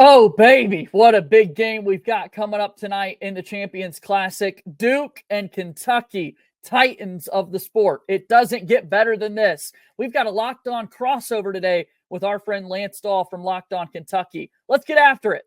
Oh, baby, what a big game we've got coming up tonight in the Champions Classic. Duke and Kentucky, titans of the sport. It doesn't get better than this. We've got a Locked On crossover today with our friend Lance Dawe from Locked On Kentucky. Let's get after it.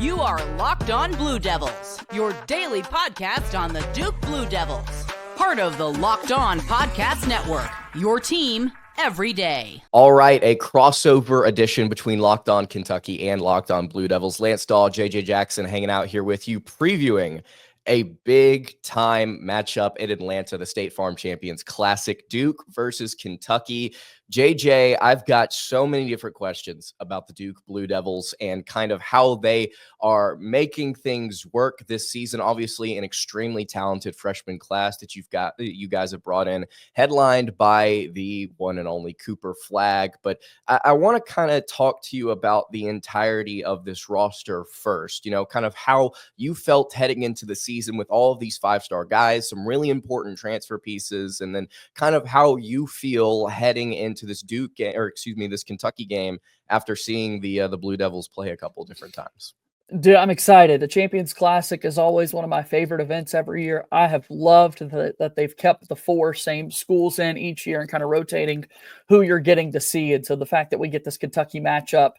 You are Locked On Blue Devils, your daily podcast on the Duke Blue Devils. Part of the Locked On Podcast Network, your team every day. All right, a crossover edition between Locked On Kentucky and Locked On Blue Devils. Lance Dawe, JJ Jackson hanging out here with you, previewing a big-time matchup in Atlanta, the State Farm Champions Classic, Duke versus Kentucky. JJ, I've got so many different questions about the Duke Blue Devils and kind of how they are making things work this season. Obviously, an extremely talented freshman class that you guys have brought in, headlined by the one and only Cooper Flagg. But I want to kind of talk to you about the entirety of this roster first, kind of how you felt heading into the season with all of these five-star guys, some really important transfer pieces, and then kind of how you feel heading into this this Kentucky game after seeing the Blue Devils play a couple different times. Dude, I'm excited. The Champions Classic is always one of my favorite events every year. I have loved that they've kept the four same schools in each year and kind of rotating who you're getting to see. And so the fact that we get this Kentucky matchup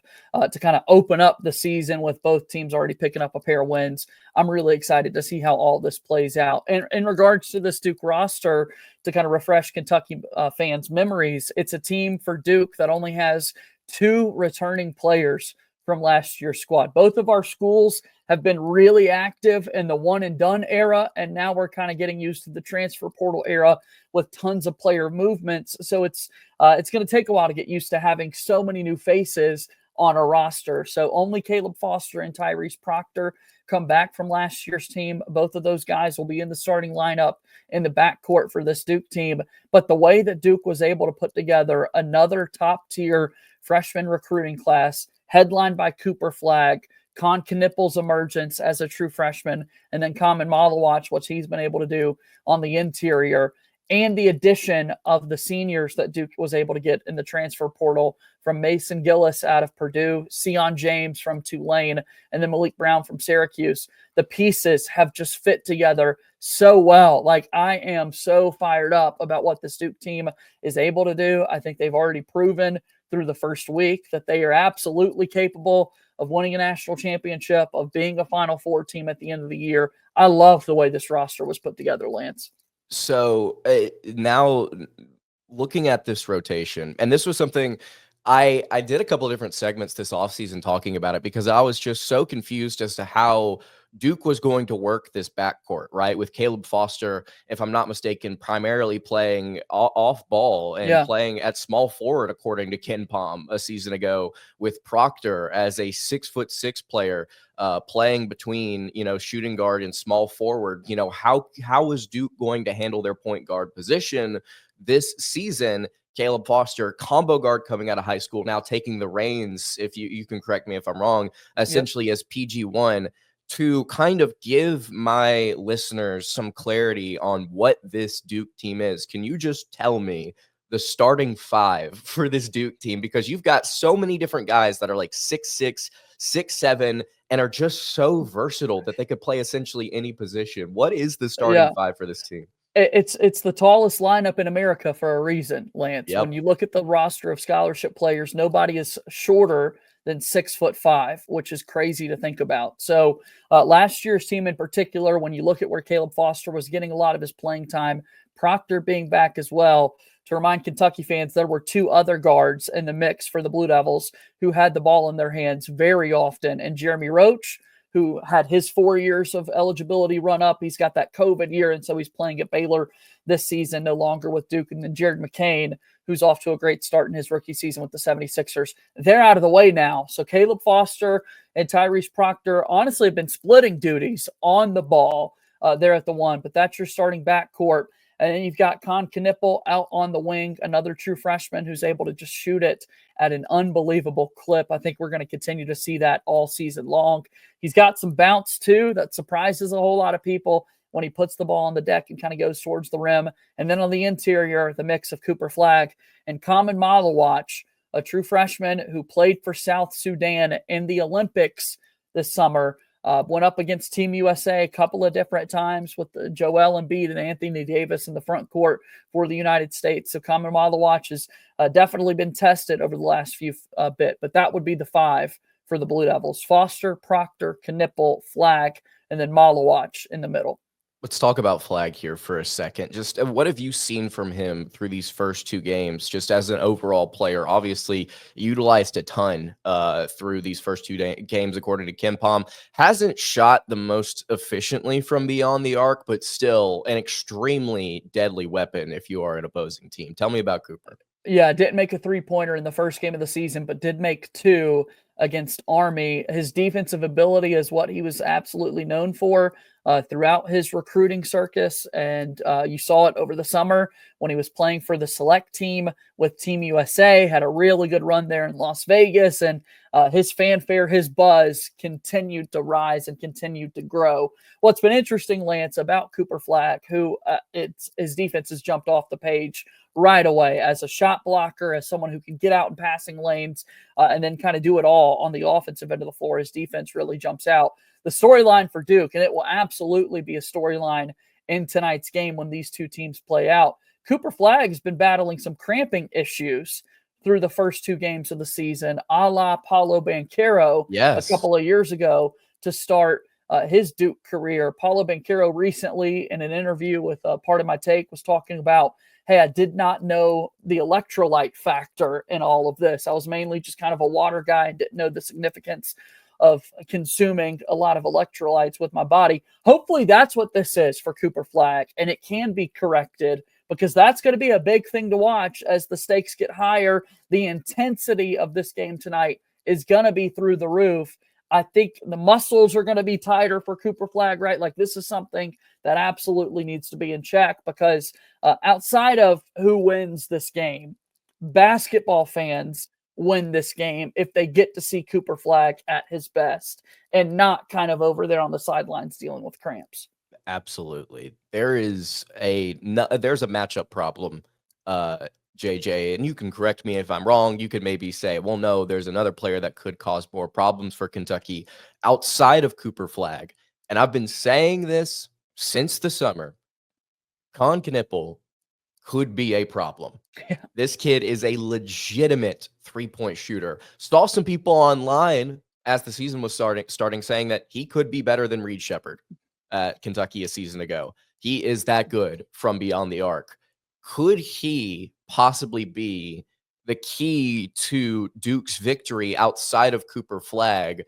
to kind of open up the season with both teams already picking up a pair of wins, I'm really excited to see how all this plays out. And in regards to this Duke roster, to kind of refresh Kentucky fans' memories, it's a team for Duke that only has two returning players from last year's squad. Both of our schools have been really active in the one and done era, and now we're kind of getting used to the transfer portal era with tons of player movements. So it's going to take a while to get used to having so many new faces on a roster. So only Caleb Foster and Tyrese Proctor come back from last year's team. Both of those guys will be in the starting lineup in the backcourt for this Duke team. But the way that Duke was able to put together another top-tier freshman recruiting class, headlined by Cooper Flagg, Knueppel's emergence as a true freshman, and then Khaman Maluach, what he's been able to do on the interior, and the addition of the seniors that Duke was able to get in the transfer portal from Mason Gillis out of Purdue, Sion James from Tulane, and then Malik Brown from Syracuse. The pieces have just fit together so well. Like, I am so fired up about what this Duke team is able to do. I think they've already proven through the first week that they are absolutely capable of winning a national championship, of being a Final Four team at the end of the year. I love the way this roster was put together, Lance. So now looking at this rotation, and this was something I did a couple of different segments this offseason talking about it because I was just so confused as to how Duke was going to work this backcourt, right? With Caleb Foster, if I'm not mistaken, primarily playing off ball and playing at small forward, according to Ken Pom a season ago, with Proctor as a 6'6" player, playing between, shooting guard and small forward. How is Duke going to handle their point guard position this season? Caleb Foster, combo guard coming out of high school, now taking the reins, if you can correct me if I'm wrong, essentially as PG1, to kind of give my listeners some clarity on what this Duke team is. Can you just tell me the starting five for this Duke team? Because you've got so many different guys that are like 6'6", 6'7", and are just so versatile that they could play essentially any position. What is the starting five for this team? It's the tallest lineup in America for a reason, Lance. Yep. When you look at the roster of scholarship players, nobody is shorter than 6'5", which is crazy to think about. So last year's team in particular, when you look at where Caleb Foster was getting a lot of his playing time, Proctor being back as well, to remind Kentucky fans, there were two other guards in the mix for the Blue Devils who had the ball in their hands very often. And Jeremy Roach, who had his 4 years of eligibility run up. He's got that COVID year, and so he's playing at Baylor this season, no longer with Duke. And then Jared McCain, who's off to a great start in his rookie season with the 76ers. They're out of the way now. So Caleb Foster and Tyrese Proctor honestly have been splitting duties on the ball there at the one, but that's your starting backcourt. And then you've got Knueppel out on the wing, another true freshman who's able to just shoot it at an unbelievable clip. I think we're going to continue to see that all season long. He's got some bounce, too, that surprises a whole lot of people. when he puts the ball on the deck and kind of goes towards the rim. And then on the interior, the mix of Cooper Flagg and Khaman Maluach, a true freshman who played for South Sudan in the Olympics this summer. Went up against Team USA a couple of different times with Joel Embiid and Anthony Davis in the front court for the United States. So Khaman Maluach has definitely been tested over the last few bit, but that would be the 5 for the Blue Devils: Foster, Proctor, Knueppel, Flagg, and then Maluach in the middle. Let's talk about Flagg here for a second. Just what have you seen from him through these first 2 games, just as an overall player? Obviously, utilized a ton through these first 2 games, according to KenPom. Hasn't shot the most efficiently from beyond the arc, but still an extremely deadly weapon if you are an opposing team. Tell me about Cooper. Yeah, didn't make a 3-pointer in the first game of the season, but did make 2 against Army. His defensive ability is what he was absolutely known for throughout his recruiting circus. And you saw it over the summer when he was playing for the select team with Team USA, had a really good run there in Las Vegas. And his fanfare, his buzz continued to rise and continued to grow. What's been interesting, Lance, about Cooper Flagg, who his defense has jumped off the page right away as a shot blocker, as someone who can get out in passing lanes and then kind of do it all on the offensive end of the floor. His defense really jumps out. The storyline for Duke, and it will absolutely be a storyline in tonight's game when these 2 teams play out. Cooper Flagg has been battling some cramping issues through the first 2 games of the season, a la Paolo Banchero a couple of years ago to start his Duke career. Paolo Banchero recently, in an interview with Part of My Take, was talking about, hey, I did not know the electrolyte factor in all of this. I was mainly just kind of a water guy and didn't know the significance of consuming a lot of electrolytes with my body. Hopefully that's what this is for Cooper Flagg, and it can be corrected, because that's going to be a big thing to watch as the stakes get higher. The intensity of this game tonight is going to be through the roof. I think the muscles are going to be tighter for Cooper Flagg, right? Like, this is something that absolutely needs to be in check, because outside of who wins this game, basketball fans win this game if they get to see Cooper Flagg at his best and not kind of over there on the sidelines dealing with cramps. Absolutely. There's a matchup problem, JJ, and you can correct me if I'm wrong. You could maybe say, well, no, there's another player that could cause more problems for Kentucky outside of Cooper Flagg. And I've been saying this since the summer. Knueppel could be a problem. Yeah. This kid is a legitimate 3-point shooter. Saw some people online as the season was starting saying that he could be better than Reed Sheppard at Kentucky a season ago. He is that good from beyond the arc. Could he possibly be the key to Duke's victory outside of Cooper Flagg,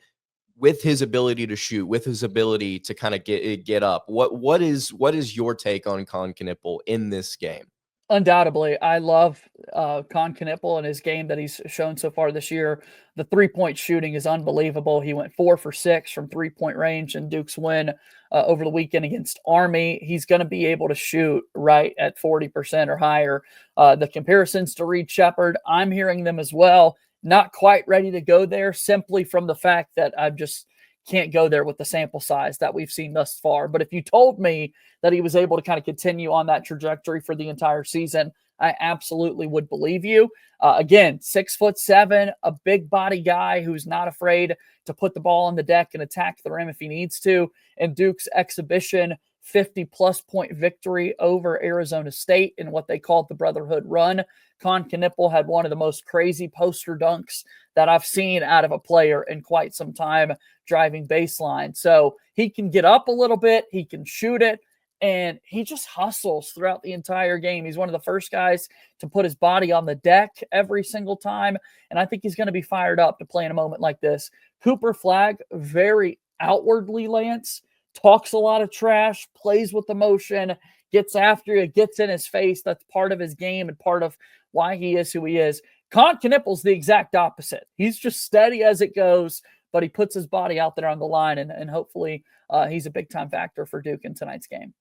with his ability to shoot, with his ability to kind of get up? What is your take on Knueppel in this game? Undoubtedly, I love Knueppel and his game that he's shown so far this year. The 3-point shooting is unbelievable. He went 4 for 6 from 3-point range in Duke's win over the weekend against Army. He's going to be able to shoot right at 40% or higher. The comparisons to Reed Sheppard, I'm hearing them as well. Not quite ready to go there, simply from the fact that I just can't go there with the sample size that we've seen thus far. But if you told me that he was able to kind of continue on that trajectory for the entire season, I absolutely would believe you. Again, 6'7", a big body guy who's not afraid to put the ball on the deck and attack the rim if he needs to. And Duke's exhibition 50-plus point victory over Arizona State in what they called the Brotherhood Run. Knueppel had one of the most crazy poster dunks that I've seen out of a player in quite some time, driving baseline. So he can get up a little bit, he can shoot it, and he just hustles throughout the entire game. He's one of the first guys to put his body on the deck every single time, and I think he's going to be fired up to play in a moment like this. Cooper Flagg, very outwardly, Lance, talks a lot of trash, plays with emotion, gets after you, gets in his face. That's part of his game and part of why he is who he is. Knueppel's the exact opposite. He's just steady as it goes, but he puts his body out there on the line, and hopefully he's a big-time factor for Duke in tonight's game.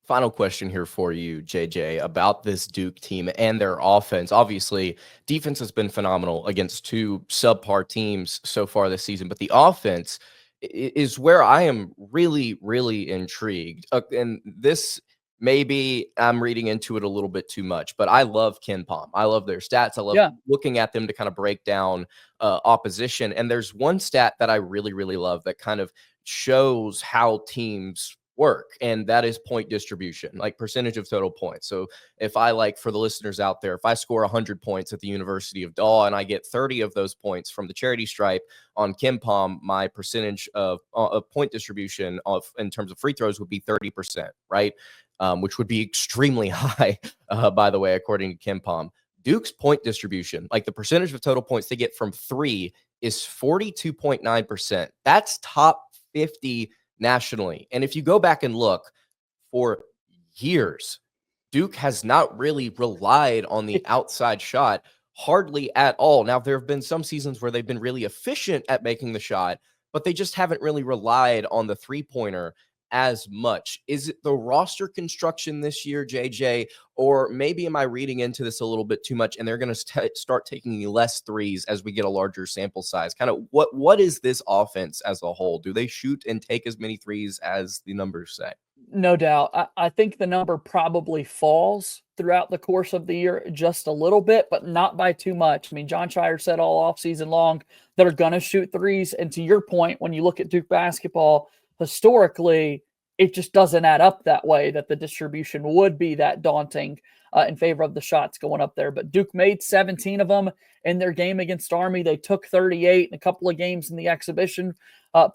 Final question here for you, JJ, about this Duke team and their offense. Obviously, defense has been phenomenal against 2 subpar teams so far this season, but the offense is where I am really, really intrigued. And this, maybe I'm reading into it a little bit too much, but I love KenPom. I love their stats. I love Yeah. looking at them to kind of break down opposition. And there's one stat that I really, really love that kind of shows how teams work, and that is point distribution, like percentage of total points. So if I, like, for the listeners out there, if I score 100 points at the University of Dawe and I get 30 of those points from the charity stripe on KenPom, my percentage of point distribution in terms of free throws would be 30%, right? Which would be extremely high, by the way, according to KenPom. Duke's point distribution, like the percentage of total points they get from three, is 42.9%. That's top 50 nationally. And if you go back and look, for years, Duke has not really relied on the outside shot hardly at all. Now, there have been some seasons where they've been really efficient at making the shot, but they just haven't really relied on the three-pointer as much. Is it the roster construction this year, JJ, or maybe am I reading into this a little bit too much and they're going to start taking less threes as we get a larger sample size? Kind of what is this offense as a whole? Do they shoot and take as many threes as the numbers say? No doubt. I think the number probably falls throughout the course of the year just a little bit, but not by too much. I mean, John Scheyer said all offseason long they're going to shoot threes. And to your point, when you look at Duke basketball, historically, it just doesn't add up that way, that the distribution would be that daunting in favor of the shots going up there. But Duke made 17 of them in their game against Army. They took 38 in a couple of games in the exhibition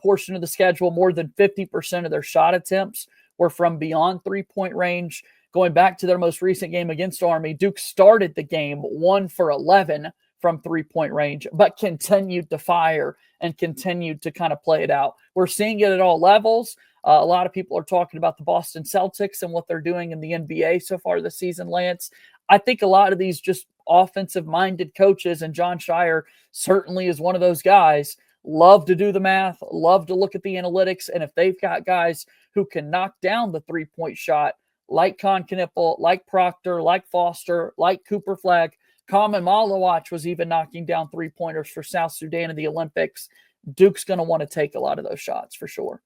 portion of the schedule. More than 50% of their shot attempts were from beyond three-point range. Going back to their most recent game against Army, Duke started the game 1 for 11 from three-point range, but continued to fire and continued to kind of play it out. We're seeing it at all levels. A lot of people are talking about the Boston Celtics and what they're doing in the NBA so far this season, Lance. I think a lot of these just offensive-minded coaches, and John Scheyer certainly is one of those guys, love to do the math, love to look at the analytics, and if they've got guys who can knock down the three-point shot, like Knueppel, like Proctor, like Foster, like Cooper Flagg, Khaman Maluach was even knocking down three-pointers for South Sudan in the Olympics. Duke's going to want to take a lot of those shots for sure.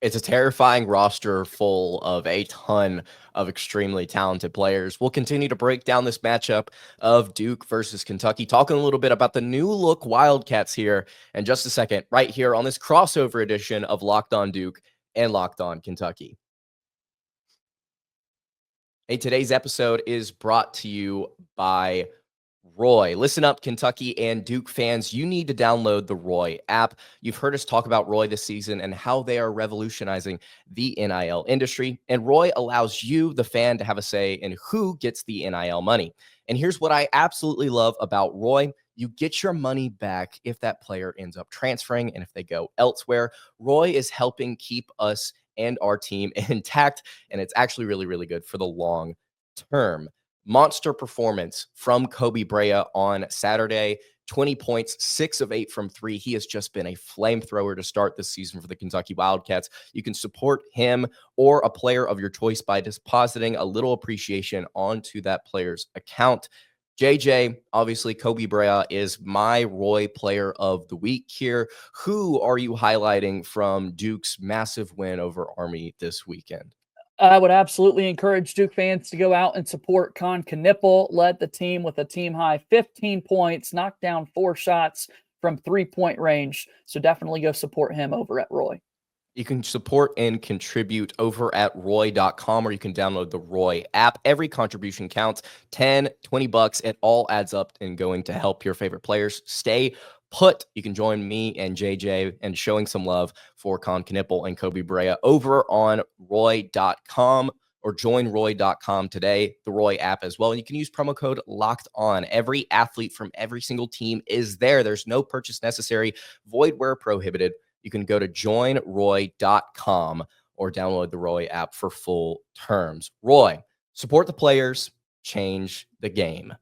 It's a terrifying roster full of a ton of extremely talented players. We'll continue to break down this matchup of Duke versus Kentucky, talking a little bit about the new look Wildcats here in just a second, right here on this crossover edition of Locked On Duke and Locked On Kentucky. Hey, today's episode is brought to you by Roy. Listen up, Kentucky and Duke fans. You need to download the Roy app. You've heard us talk about Roy this season and how they are revolutionizing the NIL industry. And Roy allows you, the fan, to have a say in who gets the NIL money. And here's what I absolutely love about Roy. You get your money back if that player ends up transferring and if they go elsewhere. Roy is helping keep us and our team intact, and it's actually really, really good for the long term. Monster performance from Kobe Brea on Saturday. 20 points, 6 of 8 from 3. He has just been a flamethrower to start this season for the Kentucky Wildcats. You can support him or a player of your choice by depositing a little appreciation onto that player's account. JJ, obviously Kobe Brea is my Roy player of the week here. Who are you highlighting from Duke's massive win over Army this weekend? I would absolutely encourage Duke fans to go out and support Knueppel. Led the team with a team-high 15 points, knocked down 4 shots from three-point range. So definitely go support him over at Roy. You can support and contribute over at roy.com, or you can download the Roy app. Every contribution counts. 10, 20 bucks. It all adds up and going to help your favorite players stay put. You can join me and JJ and showing some love for Knueppel and Kobe Brea over on roy.com, or join roy.com today, the Roy app as well. And you can use promo code Locked On. Every athlete from every single team is there. There's no purchase necessary, void where prohibited. You can go to joinroy.com or download the Roy app for full terms. Roy, support the players, change the game.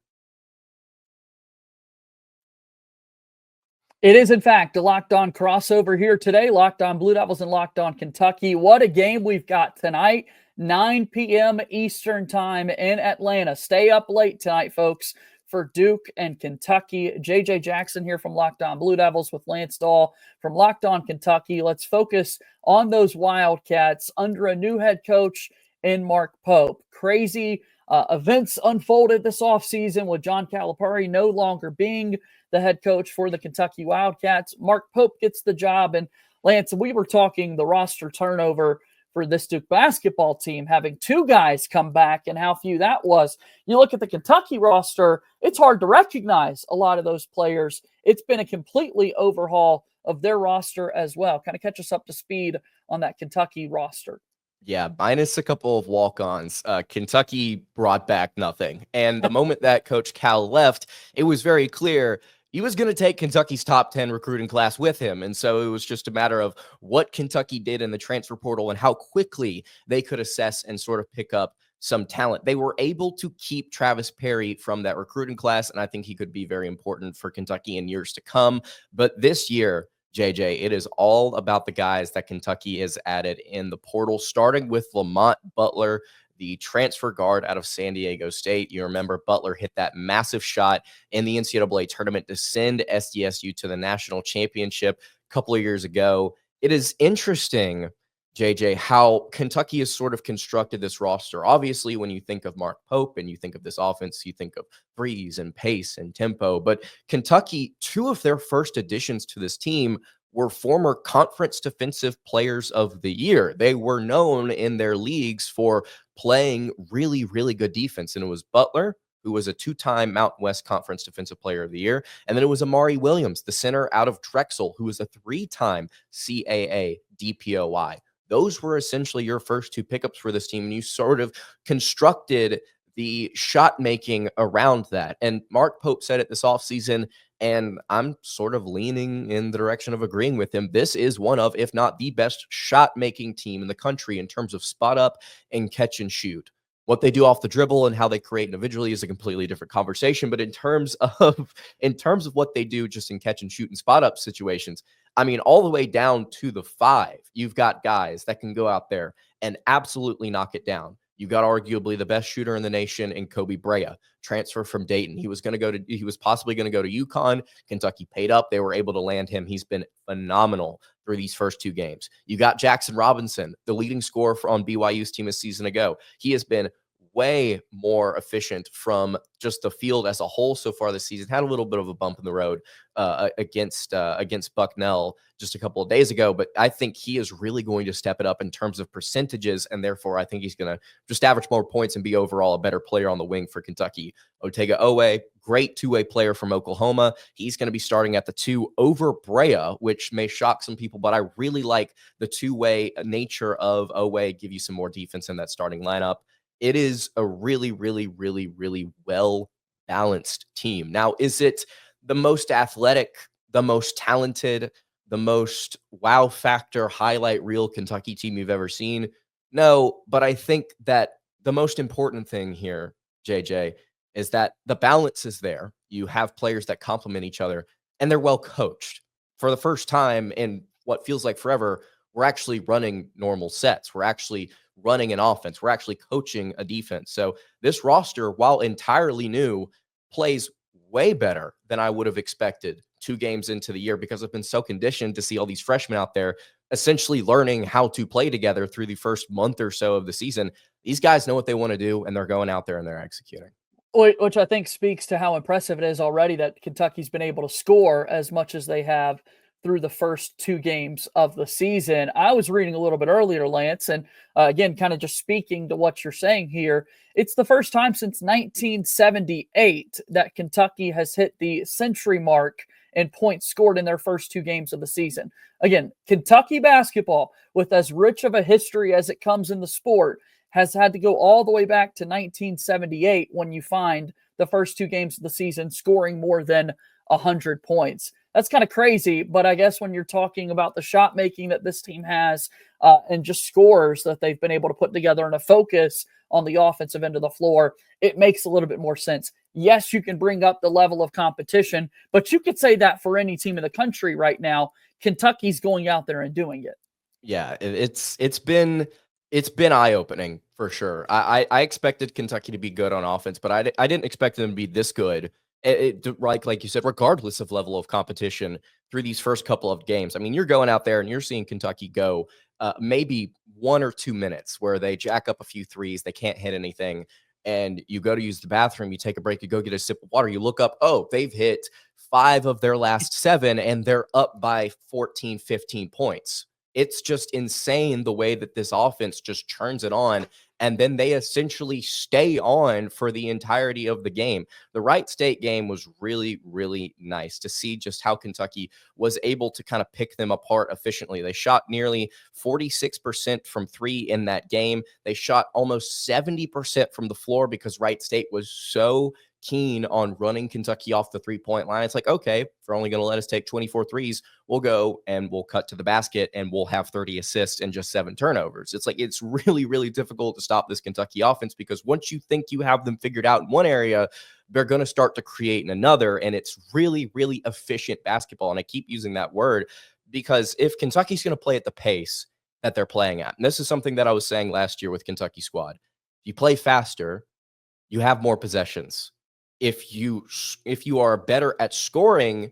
It is, in fact, a Locked On crossover here today. Locked On Blue Devils and Locked On Kentucky. What a game we've got tonight. 9 p.m. Eastern time in Atlanta. Stay up late tonight, folks, for Duke and Kentucky. JJ Jackson here from Locked On Blue Devils with Lance Dawe from Locked On Kentucky. Let's focus on those Wildcats under a new head coach in Mark Pope. Crazy events unfolded this offseason with John Calipari no longer being the head coach for the Kentucky Wildcats. Mark Pope gets the job. And Lance, we were talking the roster turnover for this Duke basketball team, having two guys come back and how few that was. You look at the Kentucky roster, it's hard to recognize a lot of those players. It's been a completely overhaul of their roster as well. Kind of catch us up to speed on that Kentucky roster. Yeah, minus a couple of walk-ons. Kentucky brought back nothing. And the moment that Coach Cal left, it was very clear he was going to take Kentucky's top 10 recruiting class with him. And so it was just a matter of what Kentucky did in the transfer portal and how quickly they could assess and sort of pick up some talent. They were able to keep Travis Perry from that recruiting class, and I think he could be very important for Kentucky in years to come. But this year, JJ, it is all about the guys that Kentucky has added in the portal, starting with Lamont Butler, the transfer guard out of San Diego State. You remember Butler hit that massive shot in the NCAA tournament to send SDSU to the national championship a couple of years ago. It is interesting, JJ, how Kentucky has sort of constructed this roster. Obviously, when you think of Mark Pope and you think of this offense, you think of breeze and pace and tempo. But Kentucky, two of their first additions to this team were former Conference Defensive Players of the Year. They were known in their leagues for playing really, really good defense. And it was Butler, who was a two-time Mountain West Conference Defensive Player of the Year. And then it was Amari Williams, the center out of Drexel, who was a three-time CAA DPOI. Those were essentially your first two pickups for this team. And you sort of constructed the shot making around that. And Mark Pope said it this offseason, and I'm sort of leaning in the direction of agreeing with him. This is one of, if not the best shot making team in the country in terms of spot up and catch and shoot. What they do off the dribble and how they create individually is a completely different conversation. But in terms of what they do just in catch and shoot and spot up situations, I mean, all the way down to the five, you've got guys that can go out there and absolutely knock it down. You got arguably the best shooter in the nation in Kobe Brea, transfer from Dayton. He was possibly going to go to UConn. Kentucky paid up. They were able to land him. He's been phenomenal through these first two games. You got Jackson Robinson, the leading scorer on BYU's team a season ago. He has been way more efficient from just the field as a whole so far this season. Had a little bit of a bump in the road against Bucknell just a couple of days ago, but I think he is really going to step it up in terms of percentages, and therefore I think he's going to just average more points and be overall a better player on the wing for Kentucky. Otega Owe, great two-way player from Oklahoma. He's going to be starting at the 2 over Brea, which may shock some people, but I really like the two-way nature of Owe, give you some more defense in that starting lineup. It is a really, really, really, really well-balanced team. Now, is it the most athletic, the most talented, the most wow factor highlight reel Kentucky team you've ever seen? No, but I think that the most important thing here, JJ, is that the balance is there. You have players that complement each other, and they're well coached. For the first time in what feels like forever, we're actually running normal sets. We're actually running an offense. We're actually coaching a defense. So this roster, while entirely new, plays way better than I would have expected 2 games into the year, because I've been so conditioned to see all these freshmen out there essentially learning how to play together through the first month or so of the season. These guys know what they want to do, and they're going out there and they're executing. Which I think speaks to how impressive it is already that Kentucky's been able to score as much as they have through the first 2 games of the season. I was reading a little bit earlier, Lance, and again, kind of just speaking to what you're saying here, it's the first time since 1978 that Kentucky has hit the century mark in points scored in their first 2 games of the season. Again, Kentucky basketball, with as rich of a history as it comes in the sport, has had to go all the way back to 1978 when you find the first 2 games of the season scoring more than 100 points. That's kind of crazy, but I guess when you're talking about the shot making that this team has and just scores that they've been able to put together and a focus on the offensive end of the floor, it makes a little bit more sense. Yes, you can bring up the level of competition, but you could say that for any team in the country right now. Kentucky's going out there and doing it. Yeah, it's been It's been eye-opening for sure. I expected Kentucky to be good on offense, but I didn't expect them to be this good. Like you said, regardless of level of competition through these first couple of games. I mean, you're going out there and you're seeing Kentucky go maybe 1 or 2 minutes where they jack up a few threes, they can't hit anything, and you go to use the bathroom, you take a break, you go get a sip of water, you look up, oh, they've hit 5 of their last 7, and they're up by 14, 15 points. It's just insane the way that this offense just turns it on, and then they essentially stay on for the entirety of the game. The Wright State game was really, really nice to see just how Kentucky was able to kind of pick them apart efficiently. They shot nearly 46% from 3 in that game. They shot almost 70% from the floor because Wright State was so keen on running Kentucky off the 3-point line. It's like, okay, if they're only going to let us take 24 threes, we'll go and we'll cut to the basket and we'll have 30 assists and just 7 turnovers. It's like, it's really, really difficult to stop this Kentucky offense because once you think you have them figured out in one area, they're going to start to create in another. And it's really, really efficient basketball. And I keep using that word because if Kentucky's going to play at the pace that they're playing at, and this is something that I was saying last year with Kentucky squad, you play faster, you have more possessions. If you are better at scoring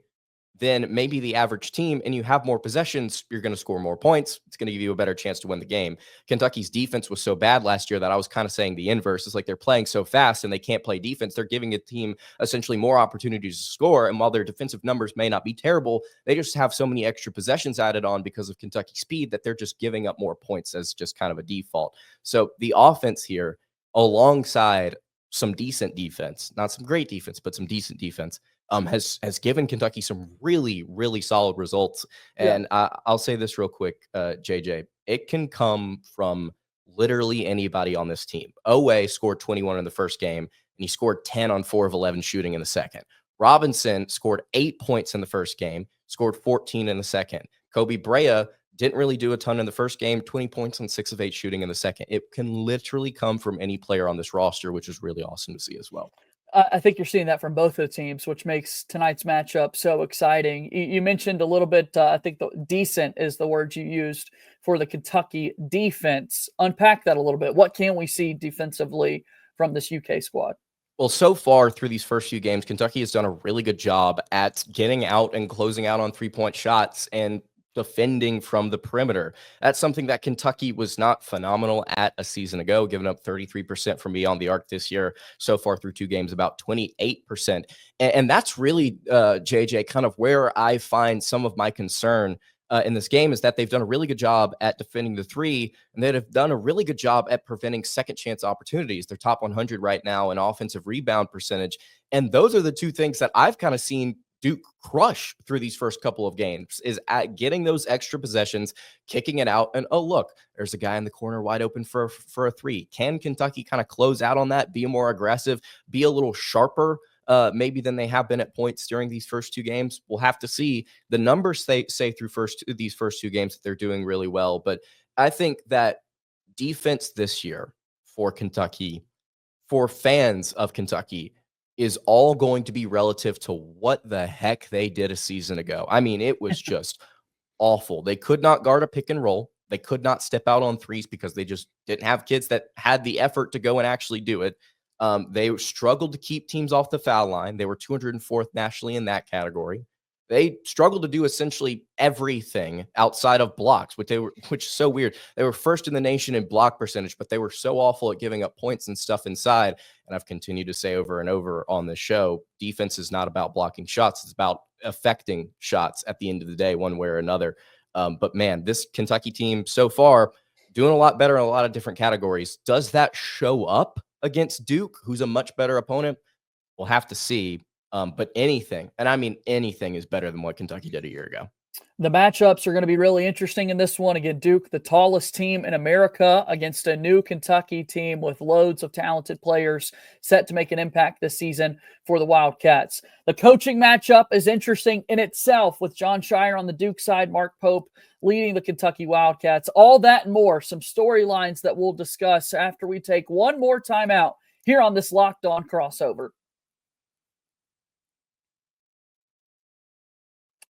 than maybe the average team and you have more possessions, you're going to score more points. It's going to give you a better chance to win the game. Kentucky's defense was so bad last year that I was kind of saying the inverse. It's like they're playing so fast and they can't play defense. They're giving a team essentially more opportunities to score. And while their defensive numbers may not be terrible, they just have so many extra possessions added on because of Kentucky speed that they're just giving up more points as just kind of a default. So the offense here, alongside some decent defense, not some great defense, but some decent defense, has given Kentucky some really, really solid results. And I'll say this real quick, JJ, it can come from literally anybody on this team. Dawe scored 21 in the first game, and he scored 10 on 4 of 11 shooting in the second. Robinson scored 8 points in the first game, scored 14 in the second. Kobe Brea didn't really do a ton in the first game, 20 points on 6 of 8 shooting in the second. It can literally come from any player on this roster, which is really awesome to see as well. I think you're seeing that from both of the teams, which makes tonight's matchup so exciting. You mentioned a little bit, I think decent is the word you used for the Kentucky defense. Unpack that a little bit. What can we see defensively from this UK squad? Well, so far through these first few games, Kentucky has done a really good job at getting out and closing out on 3-point shots and defending from the perimeter. That's something that Kentucky was not phenomenal at a season ago, giving up 33% from beyond the arc this year. So far through 2 games, about 28%. And that's really, JJ, kind of where I find some of my concern in this game is that they've done a really good job at defending the 3, and they've done a really good job at preventing second chance opportunities. They're top 100 right now in offensive rebound percentage. And those are the 2 things that I've kind of seen Duke crush through these first couple of games, is at getting those extra possessions, kicking it out, and oh, look, there's a guy in the corner wide open for a 3. Can Kentucky kind of close out on that, be more aggressive, be a little sharper maybe than they have been at points during these first 2 games? We'll have to see. The numbers say through these first 2 games that they're doing really well, but I think that defense this year for Kentucky, for fans of Kentucky, is all going to be relative to what the heck they did a season ago. I mean, it was just awful. They could not guard a pick and roll. They could not step out on threes because they just didn't have kids that had the effort to go and actually do it. They struggled to keep teams off the foul line. They were 204th nationally in that category. They struggled to do essentially everything outside of blocks, which is so weird. They were first in the nation in block percentage, but they were so awful at giving up points and stuff inside. And I've continued to say over and over on this show, defense is not about blocking shots. It's about affecting shots at the end of the day, one way or another. But man, this Kentucky team so far doing a lot better in a lot of different categories. Does that show up against Duke, who's a much better opponent? We'll have to see. But anything, and I mean anything, is better than what Kentucky did a year ago. The matchups are going to be really interesting in this one. Again, Duke, the tallest team in America, against a new Kentucky team with loads of talented players set to make an impact this season for the Wildcats. The coaching matchup is interesting in itself, with Jon Scheyer on the Duke side, Mark Pope leading the Kentucky Wildcats. All that and more, some storylines that we'll discuss after we take one more timeout here on this Locked On Crossover.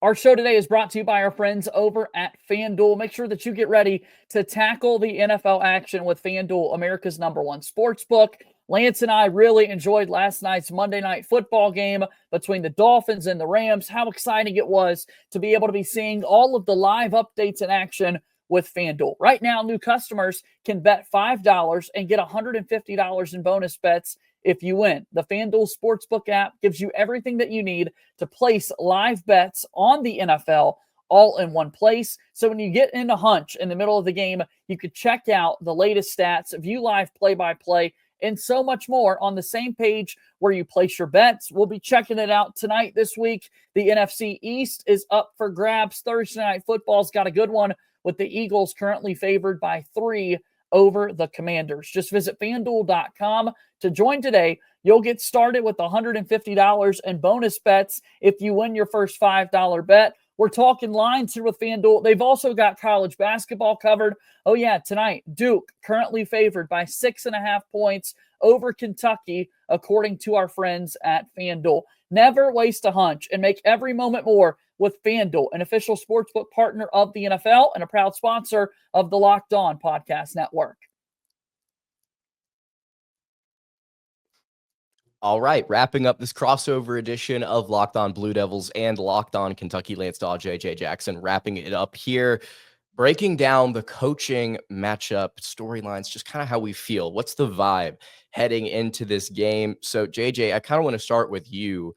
Our show today is brought to you by our friends over at FanDuel. Make sure that you get ready to tackle the NFL action with FanDuel, America's #1 sportsbook. Lance and I really enjoyed last night's Monday Night Football game between the Dolphins and the Rams. How exciting it was to be able to be seeing all of the live updates in action with FanDuel. Right now, new customers can bet $5 and get $150 in bonus bets if you win. The FanDuel Sportsbook app gives you everything that you need to place live bets on the NFL all in one place. So when you get in a hunch in the middle of the game, you could check out the latest stats, view live play-by-play, and so much more on the same page where you place your bets. We'll be checking it out tonight this week. The NFC East is up for grabs. Thursday Night Football's got a good one with the Eagles currently favored by 3 over the Commanders. Just visit FanDuel.com to join today. You'll get started with $150 in bonus bets if you win your first $5 bet. We're talking lines here with FanDuel. They've also got college basketball covered. Oh, yeah, tonight, Duke currently favored by 6.5 points over Kentucky, according to our friends at FanDuel. Never waste a hunch and make every moment more with FanDuel, an official sportsbook partner of the NFL and a proud sponsor of the Locked On Podcast Network. All right, wrapping up this crossover edition of Locked On Blue Devils and Locked On Kentucky. Lance Dawe, JJ Jackson, wrapping it up here, breaking down the coaching matchup storylines, just kind of how we feel. What's the vibe heading into this game? So, JJ, I kind of want to start with you.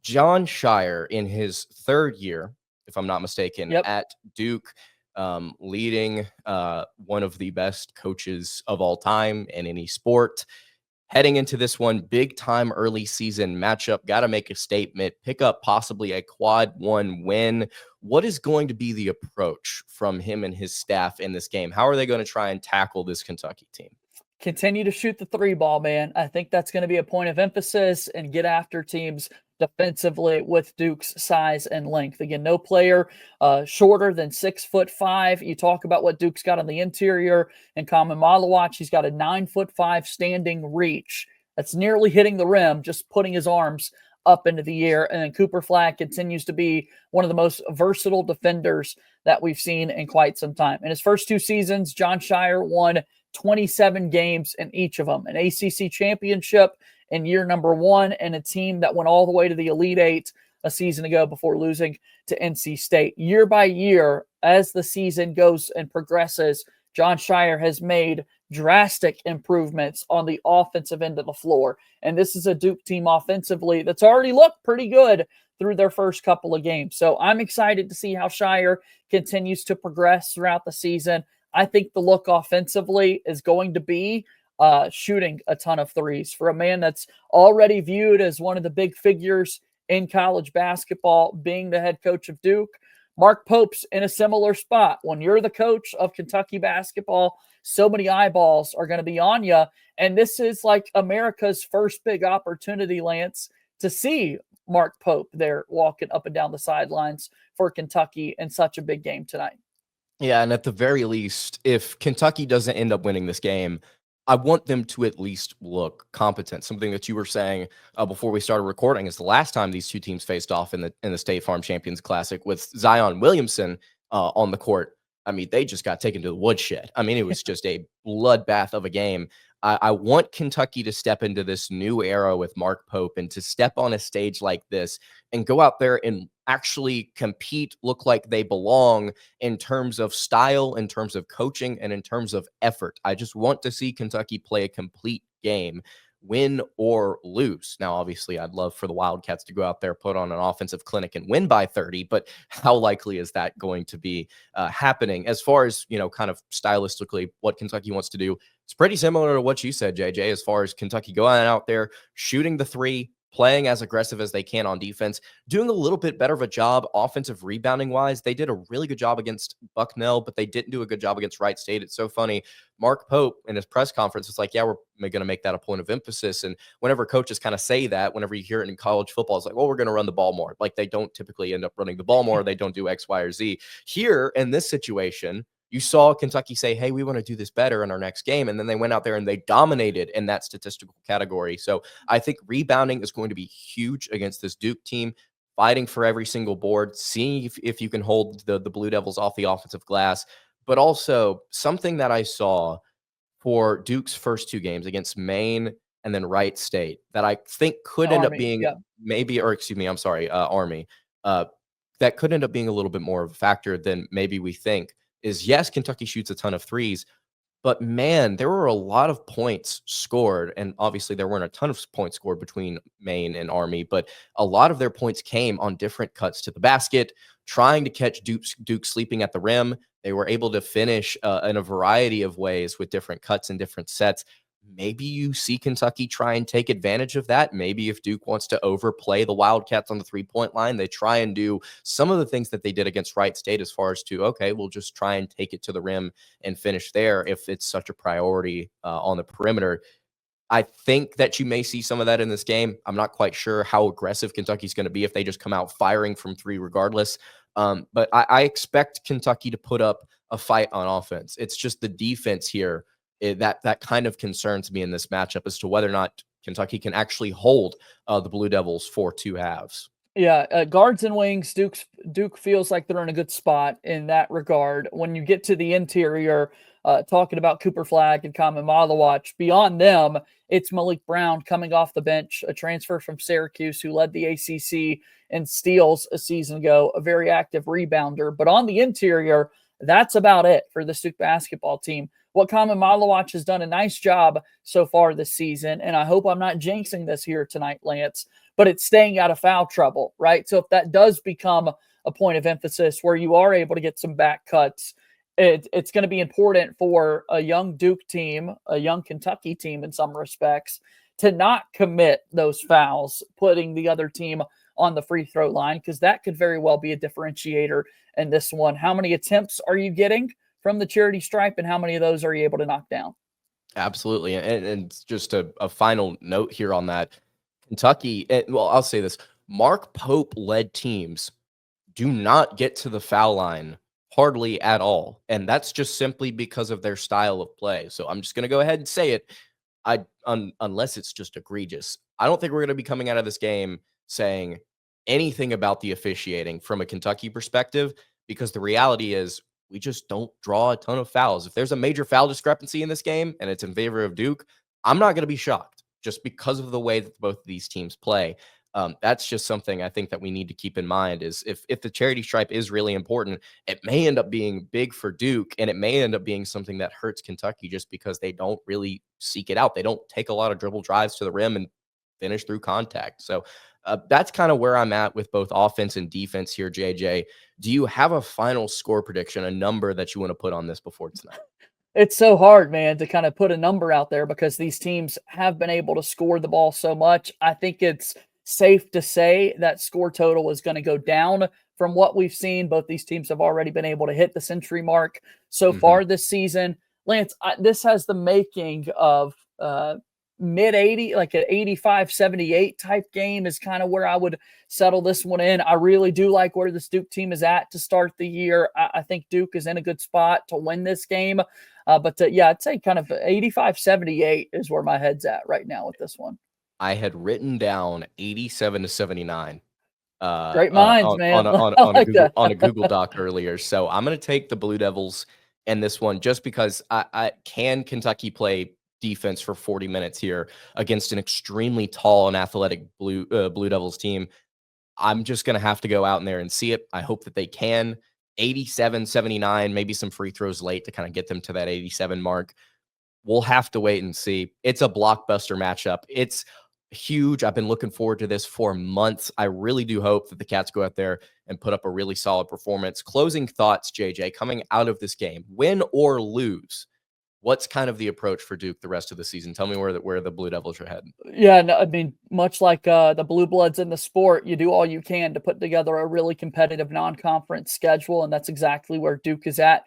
Jon Scheyer, in his third year, if I'm not mistaken, at Duke, leading one of the best coaches of all time in any sport. Heading into this one, big time early season matchup, got to make a statement, pick up possibly a quad one win. What is going to be the approach from him and his staff in this game? How are they going to try and tackle this Kentucky team? Continue to shoot the three ball, man. I think that's going to be a point of emphasis and get after teams defensively with Duke's size and length. Again, no player shorter than 6'5". You talk about what Duke's got on the interior, and Khaman Maluach, he's got a 9'5" standing reach. That's nearly hitting the rim, just putting his arms up into the air. And then Cooper Flagg continues to be one of the most versatile defenders that we've seen in quite some time. In his first 2 seasons, Jon Scheyer won 27 games in each of them, an ACC championship in year number 1, and a team that went all the way to the Elite Eight a season ago before losing to NC State. Year by year, as the season goes and progresses, Jon Scheyer has made drastic improvements on the offensive end of the floor. And this is a Duke team offensively that's already looked pretty good through their first couple of games. So I'm excited to see how Scheyer continues to progress throughout the season. I think the look offensively is going to be shooting a ton of threes for a man that's already viewed as one of the big figures in college basketball, being the head coach of Duke. Mark Pope's in a similar spot. When you're the coach of Kentucky basketball, so many eyeballs are going to be on you. And this is like America's first big opportunity, Lance, to see Mark Pope there walking up and down the sidelines for Kentucky in such a big game tonight. Yeah, and at the very least, if Kentucky doesn't end up winning this game, I want them to at least look competent. Something that you were saying before we started recording is the last time these two teams faced off in the State Farm Champions Classic with Zion Williamson on the court. I mean, they just got taken to the woodshed. I mean, it was just a bloodbath of a game. I want Kentucky to step into this new era with Mark Pope and to step on a stage like this and go out there and actually compete, look like they belong in terms of style, in terms of coaching, and in terms of effort. I just want to see Kentucky play a complete game, win or lose. Now, obviously, I'd love for the Wildcats to go out there, put on an offensive clinic and win by 30, but how likely is that going to be happening? As far as, kind of stylistically, what Kentucky wants to do, it's pretty similar to what you said, JJ, as far as Kentucky going out there, shooting the three, playing as aggressive as they can on defense, doing a little bit better of a job offensive rebounding wise. They did a really good job against Bucknell, but they didn't do a good job against Wright State. It's so funny. Mark Pope in his press conference was like, yeah, we're going to make that a point of emphasis. And whenever coaches kind of say that, whenever you hear it in college football, it's like, well, we're going to run the ball more. Like they don't typically end up running the ball more. They don't do X, Y, or Z. Here in this situation, you saw Kentucky say, hey, we want to do this better in our next game. And then they went out there and they dominated in that statistical category. So I think rebounding is going to be huge against this Duke team. fighting for every single board, seeing if you can hold the Blue Devils off the offensive glass. But also something that I saw for Duke's first two games against Maine and then Wright State that I think could end up Army, being yeah. Army. That could end up being a little bit more of a factor than maybe we think is, yes, Kentucky shoots a ton of threes, but man, there were a lot of points scored. And obviously there weren't a ton of points scored between Maine and Army, but a lot of their points came on different cuts to the basket, trying to catch Duke sleeping at the rim. They were able to finish in a variety of ways with different cuts and different sets. Maybe you see Kentucky try and take advantage of that. Maybe if Duke wants to overplay the Wildcats on the three-point line, they try and do some of the things that they did against Wright State as far as to, okay, we'll just try and take it to the rim and finish there if it's such a priority on the perimeter. I think that you may see some of that in this game. I'm not quite sure how aggressive Kentucky's going to be if they just come out firing from three regardless. But I expect Kentucky to put up a fight on offense. It's just the defense here that kind of concerns me in this matchup as to whether or not Kentucky can actually hold the Blue Devils for two halves. Yeah, guards and wings, Duke feels like they're in a good spot in that regard. When you get to the interior, talking about Cooper Flagg and Khaman Maluach, beyond them, it's Malik Brown coming off the bench, a transfer from Syracuse who led the ACC in steals a season ago, a very active rebounder. But on the interior, that's about it for the Duke basketball team. What Khaman Maluach has done a nice job so far this season, and I hope I'm not jinxing this here tonight, Lance, but it's staying out of foul trouble, right? So if that does become a point of emphasis where you are able to get some back cuts, it's going to be important for a young Duke team, a young Kentucky team in some respects, to not commit those fouls, putting the other team on the free throw line, because that could very well be a differentiator in this one. How many attempts are you getting from the charity stripe, and how many of those are you able to knock down? Absolutely. And just a final note here on that. Kentucky, well, I'll say this. Mark Pope-led teams do not get to the foul line hardly at all. And that's just simply because of their style of play. So I'm just going to go ahead and say it. Unless it's just egregious, I don't think we're going to be coming out of this game saying anything about the officiating from a Kentucky perspective, because the reality is we just don't draw a ton of fouls. If there's a major foul discrepancy in this game and it's in favor of Duke, I'm not going to be shocked just because of the way that both of these teams play. That's just something I think that we need to keep in mind is if the charity stripe is really important, it may end up being big for Duke, and it may end up being something that hurts Kentucky just because they don't really seek it out. They don't take a lot of dribble drives to the rim and finish through contact. So that's kind of where I'm at with both offense and defense here, JJ. Do you have a final score prediction, a number that you want to put on this before tonight? It's so hard, man, to kind of put a number out there because these teams have been able to score the ball so much. I think it's safe to say that score total is going to go down from what we've seen. Both these teams have already been able to hit the century mark so far this season. Lance, this has the making of mid-80, like an 85-78 type game is kind of where I would settle this one in. I really do like where this Duke team is at to start the year. I think Duke is in a good spot to win this game. Yeah, I'd say kind of 85-78 is where my head's at right now with this one. I had written down 87-79. Great minds, man. On a Google Doc earlier. So I'm going to take the Blue Devils in this one just because I can Kentucky play defense for 40 minutes here against an extremely tall and athletic Blue Devils team. I'm just going to have to go out in there and see it. I hope that they can. 87-79, maybe some free throws late to kind of get them to that 87 mark. We'll have to wait and see. It's a blockbuster matchup. It's huge. I've been looking forward to this for months. I really do hope that the Cats go out there and put up a really solid performance. Closing thoughts, JJ, coming out of this game, win or lose, what's kind of the approach for Duke the rest of the season? Tell me where the Blue Devils are heading. Yeah, no, I mean, much like the Blue Bloods in the sport, you do all you can to put together a really competitive non-conference schedule, and that's exactly where Duke is at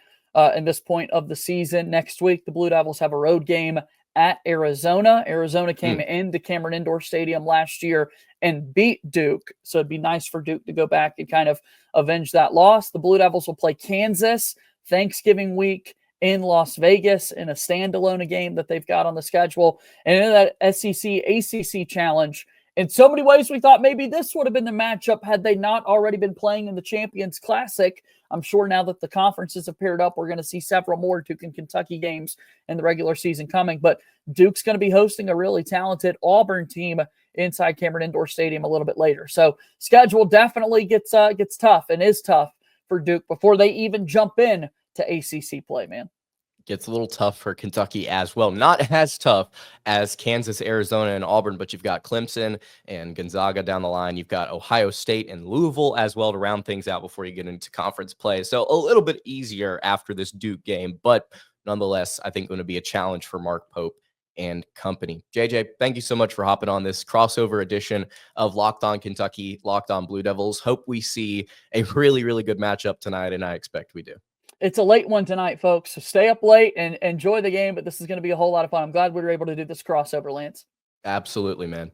in this point of the season. Next week, the Blue Devils have a road game at Arizona. Arizona came into Cameron Indoor Stadium last year and beat Duke, so it'd be nice for Duke to go back and kind of avenge that loss. The Blue Devils will play Kansas Thanksgiving week in Las Vegas in a standalone game that they've got on the schedule. And in that SEC ACC challenge, in so many ways, we thought maybe this would have been the matchup had they not already been playing in the Champions Classic. I'm sure now that the conferences have paired up, we're going to see several more Duke and Kentucky games in the regular season coming. But Duke's going to be hosting a really talented Auburn team inside Cameron Indoor Stadium a little bit later. So schedule definitely gets tough and is tough for Duke before they even jump in to ACC play, man. Gets a little tough for Kentucky as well. Not as tough as Kansas, Arizona, and Auburn, but you've got Clemson and Gonzaga down the line. You've got Ohio State and Louisville as well to round things out before you get into conference play. So a little bit easier after this Duke game, but nonetheless, I think going to be a challenge for Mark Pope and company. JJ, thank you so much for hopping on this crossover edition of Locked On Kentucky, Locked On Blue Devils. Hope we see a really, really good matchup tonight, and I expect we do. It's a late one tonight, folks. So stay up late and enjoy the game, but this is going to be a whole lot of fun. I'm glad we were able to do this crossover, Lance. Absolutely, man.